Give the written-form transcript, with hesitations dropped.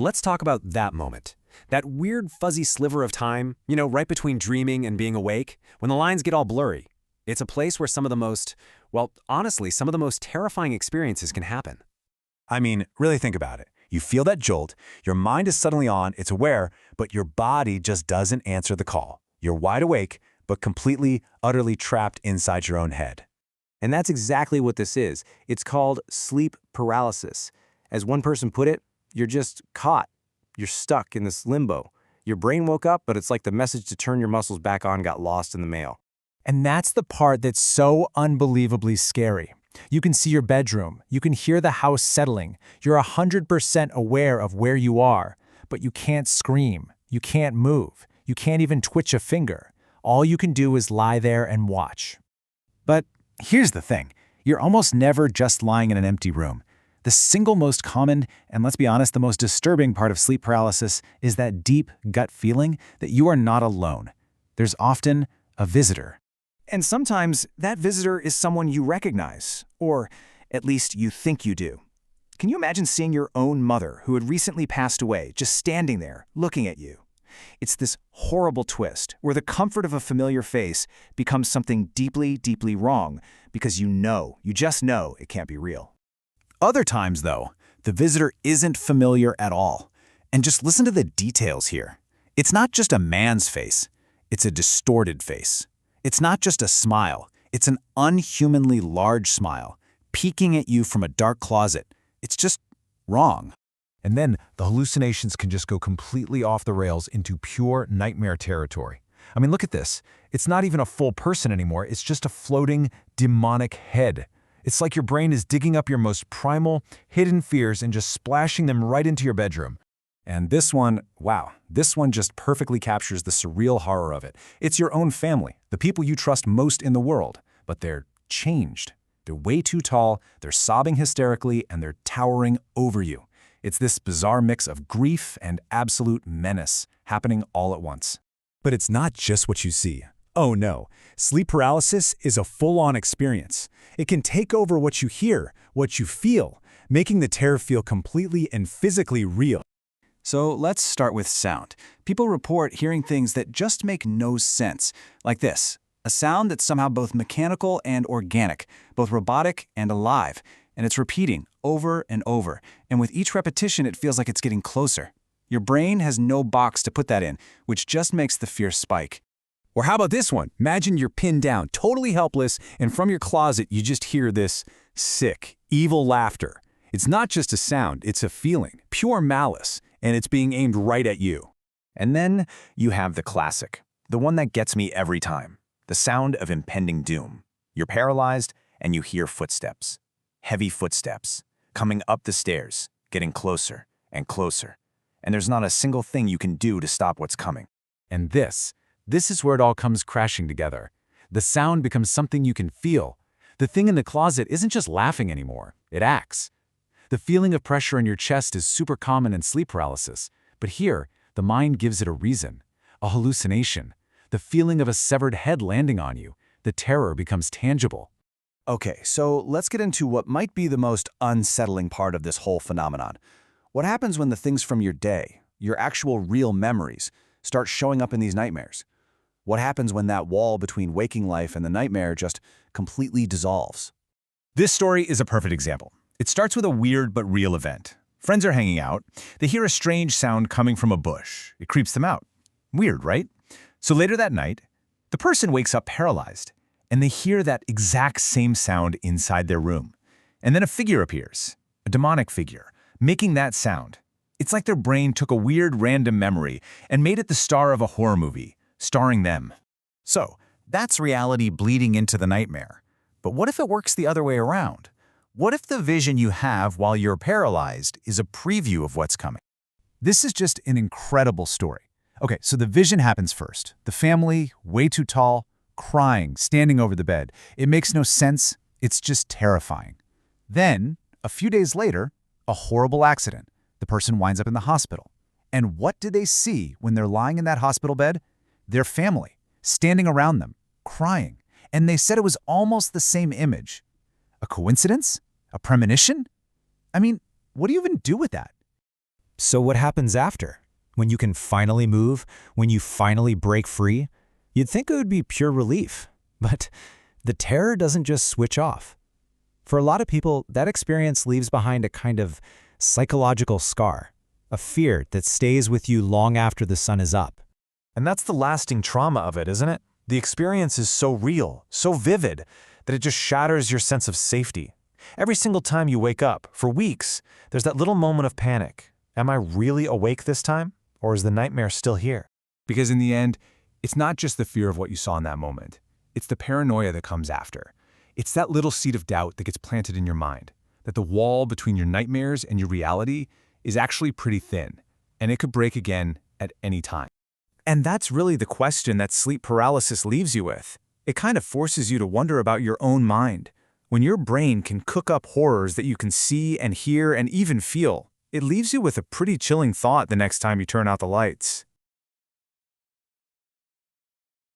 Let's talk about that moment. That weird fuzzy sliver of time, right between dreaming and being awake, when the lines get all blurry. It's a place where some of the most, well, honestly, some of the most terrifying experiences can happen. I mean, really think about it. You feel that jolt, your mind is suddenly on, it's aware, but your body just doesn't answer the call. You're wide awake, but completely, utterly trapped inside your own head. And that's exactly what this is. It's called sleep paralysis. As one person put it, you're just caught. You're stuck in this limbo. Your brain woke up, but it's like the message to turn your muscles back on got lost in the mail. And that's the part that's so unbelievably scary. You can see your bedroom. You can hear the house settling. You're 100% aware of where you are, but you can't scream. You can't move. You can't even twitch a finger. All you can do is lie there and watch. But here's the thing. You're almost never just lying in an empty room. The single most common, and let's be honest, the most disturbing part of sleep paralysis is that deep gut feeling that you are not alone. There's often a visitor. And sometimes that visitor is someone you recognize, or at least you think you do. Can you imagine seeing your own mother, who had recently passed away, just standing there, looking at you? It's this horrible twist where the comfort of a familiar face becomes something deeply, deeply wrong because you just know it can't be real. Other times, though, the visitor isn't familiar at all. And just listen to the details here. It's not just a man's face. It's a distorted face. It's not just a smile. It's an unhumanly large smile, peeking at you from a dark closet. It's just wrong. And then the hallucinations can just go completely off the rails into pure nightmare territory. I mean, look at this. It's not even a full person anymore. It's just a floating, demonic head. It's like your brain is digging up your most primal, hidden fears and just splashing them right into your bedroom. And this one, wow, this one just perfectly captures the surreal horror of it. It's your own family, the people you trust most in the world, but they're changed. They're way too tall, they're sobbing hysterically, and they're towering over you. It's this bizarre mix of grief and absolute menace happening all at once. But it's not just what you see. Oh no, sleep paralysis is a full-on experience. It can take over what you hear, what you feel, making the terror feel completely and physically real. So let's start with sound. People report hearing things that just make no sense, like this, a sound that's somehow both mechanical and organic, both robotic and alive, and it's repeating over and over, and with each repetition it feels like it's getting closer. Your brain has no box to put that in, which just makes the fear spike. Or how about this one? Imagine you're pinned down, totally helpless, and from your closet you just hear this sick, evil laughter. It's not just a sound, it's a feeling, pure malice, and it's being aimed right at you. And then you have the classic, the one that gets me every time, the sound of impending doom. You're paralyzed and you hear footsteps, heavy footsteps, coming up the stairs, getting closer and closer. And there's not a single thing you can do to stop what's coming. And this is where it all comes crashing together. The sound becomes something you can feel. The thing in the closet isn't just laughing anymore, it acts. The feeling of pressure in your chest is super common in sleep paralysis, but here, the mind gives it a reason, a hallucination. The feeling of a severed head landing on you, the terror becomes tangible. Okay, so let's get into what might be the most unsettling part of this whole phenomenon. What happens when the things from your day, your actual real memories, start showing up in these nightmares? What happens when that wall between waking life and the nightmare just completely dissolves? This story is a perfect example. It starts with a weird but real event. Friends are hanging out. They hear a strange sound coming from a bush. It creeps them out. Weird, right? So later that night, the person wakes up paralyzed, and they hear that exact same sound inside their room. And then a figure appears, a demonic figure, making that sound. It's like their brain took a weird random memory and made it the star of a horror movie, starring them. So, that's reality bleeding into the nightmare. But what if it works the other way around? What if the vision you have while you're paralyzed is a preview of what's coming? This is just an incredible story. Okay, so the vision happens first. The family, way too tall, crying, standing over the bed. It makes no sense. It's just terrifying. Then, a few days later, a horrible accident. The person winds up in the hospital. And what do they see when they're lying in that hospital bed? Their family, standing around them, crying. And they said it was almost the same image. A coincidence? A premonition? I mean, what do you even do with that? So what happens after? When you can finally move, when you finally break free? You'd think it would be pure relief. But the terror doesn't just switch off. For a lot of people, that experience leaves behind a kind of psychological scar, a fear that stays with you long after the sun is up. And that's the lasting trauma of it, isn't it? The experience is so real, so vivid, that it just shatters your sense of safety. Every single time you wake up, for weeks, there's that little moment of panic. Am I really awake this time? Or is the nightmare still here? Because in the end, it's not just the fear of what you saw in that moment. It's the paranoia that comes after. It's that little seed of doubt that gets planted in your mind, that the wall between your nightmares and your reality is actually pretty thin, and it could break again at any time. And that's really the question that sleep paralysis leaves you with. It kind of forces you to wonder about your own mind. When your brain can cook up horrors that you can see and hear and even feel, it leaves you with a pretty chilling thought the next time you turn out the lights.